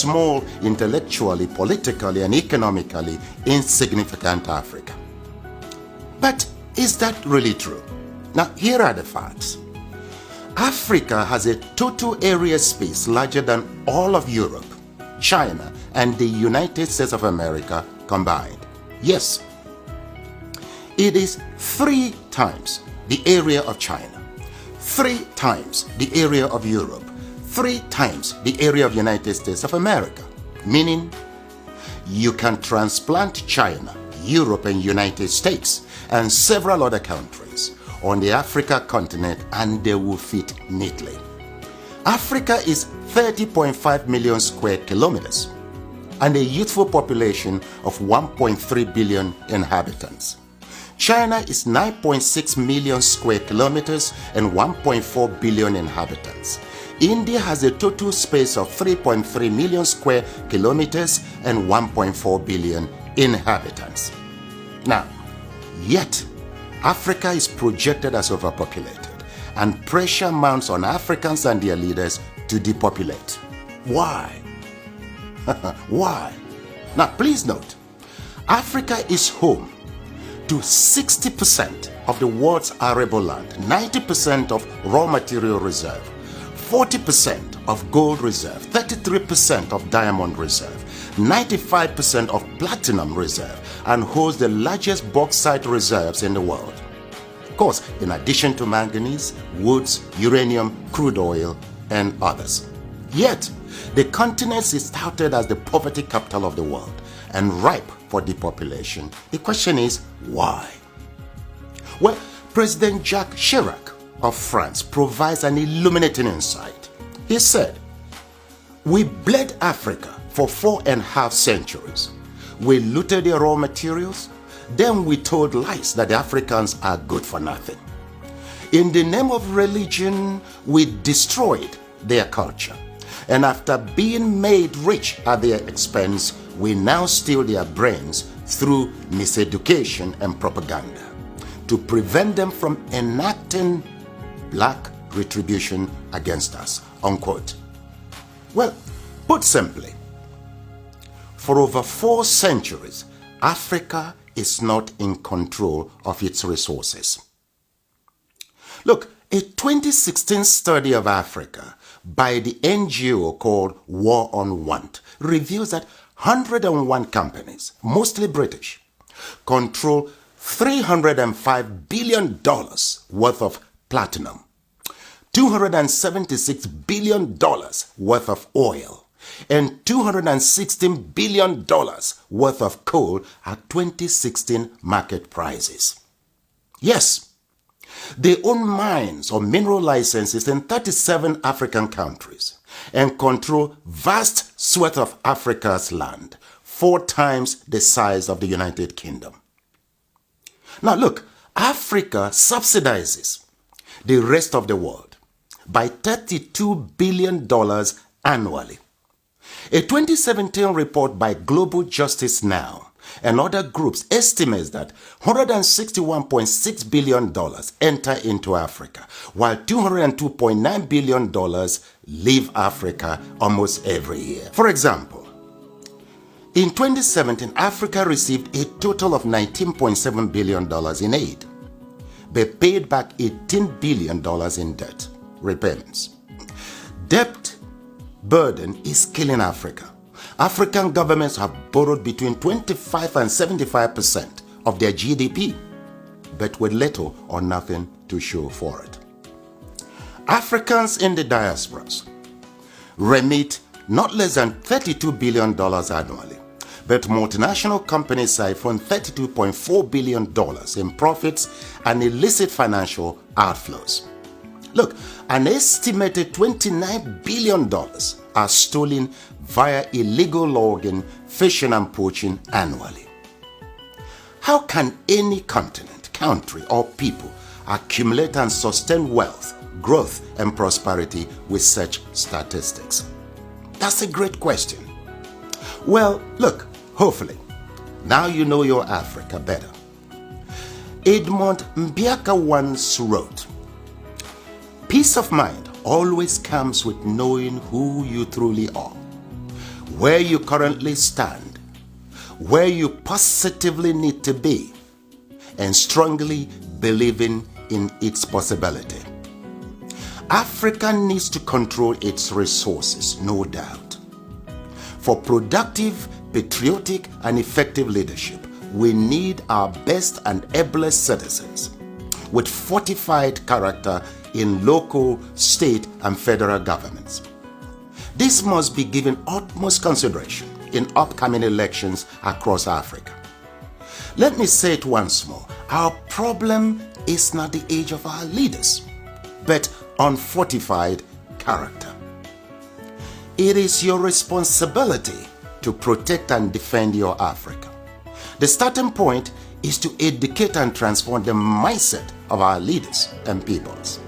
small, intellectually, politically, and economically insignificant Africa. But is that really true? Now, here are the facts. Africa has a total area space larger than all of Europe, China, and the United States of America combined. Yes, it is 3 times the area of China, 3 times the area of Europe, 3 times the area of the United States of America, meaning you can transplant China, Europe, and United States, and several other countries on the Africa continent, and they will fit neatly. Africa is 30.5 million square kilometers and a youthful population of 1.3 billion inhabitants. China is 9.6 million square kilometers and 1.4 billion inhabitants. India has a total space of 3.3 million square kilometers and 1.4 billion inhabitants. Now, yet, Africa is projected as overpopulated, and pressure mounts on Africans and their leaders to depopulate. Why? Why? Now, please note, Africa is home to 60% of the world's arable land, 90% of raw material reserve, 40% of gold reserve, 33% of diamond reserve, 95% of platinum reserve, and holds the largest bauxite reserves in the world. Of course, in addition to manganese, woods, uranium, crude oil, and others. Yet, the continent is touted as the poverty capital of the world and ripe for depopulation. The question is, why? Well, President Jacques Chirac of France provides an illuminating insight. He said, "We bled Africa for 4.5 centuries. We looted their raw materials, then we told lies that the Africans are good for nothing. In the name of religion, we destroyed their culture. And after being made rich at their expense, we now steal their brains through miseducation and propaganda to prevent them from enacting black retribution against us," unquote. Well, put simply, for over 4 centuries, Africa is not in control of its resources. Look, a 2016 study of Africa by the NGO called War on Want reveals that 101 companies, mostly British, control $305 billion worth of platinum, $276 billion worth of oil, and $216 billion worth of coal at 2016 market prices. Yes, they own mines or mineral licenses in 37 African countries and control vast swaths of Africa's land, 4 times the size of the United Kingdom. Now look, Africa subsidizes the rest of the world by $32 billion annually. A 2017 report by Global Justice Now and other groups estimates that $161.6 billion enter into Africa, while $202.9 billion leave Africa almost every year. For example, in 2017, Africa received a total of $19.7 billion in aid, but paid back $18 billion in debt repayments. Debt burden is killing Africa. African governments have borrowed between 25 and 75% of their GDP, but with little or nothing to show for it. Africans in the diasporas remit not less than $32 billion annually, but multinational companies siphon $32.4 billion in profits and illicit financial outflows. Look, an estimated $29 billion are stolen via illegal logging, fishing, and poaching annually. How can any continent, country, or people accumulate and sustain wealth, growth, and prosperity with such statistics? That's a great question. Well, look, hopefully, now you know your Africa better. Edmund Mbiaka once wrote, "Peace of mind always comes with knowing who you truly are. where you currently stand, where you positively need to be, and strongly believing in its possibility. Africa needs to control its resources, no doubt. For productive, patriotic, and effective leadership, we need our best and ablest citizens with fortified character in local, state, and federal governments. This must be given utmost consideration in upcoming elections across Africa. Let me say it once more. Our problem is not the age of our leaders, but unfortified character. It is your responsibility to protect and defend your Africa. The starting point is to educate and transform the mindset of our leaders and peoples.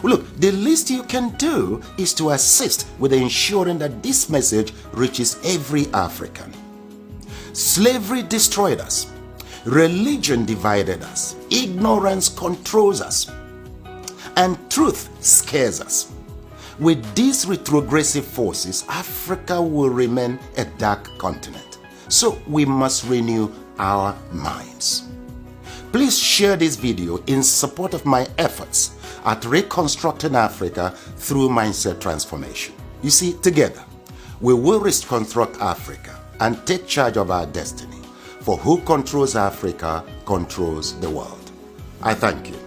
Look, the least you can do is to assist with ensuring that this message reaches every African. Slavery destroyed us. Religion divided us. Ignorance controls us. And truth scares us. With these retrogressive forces, Africa will remain a dark continent. So we must renew our minds. Please share this video in support of my efforts at reconstructing Africa through mindset transformation. You see, together, we will reconstruct Africa and take charge of our destiny. For who controls Africa controls the world. I thank you.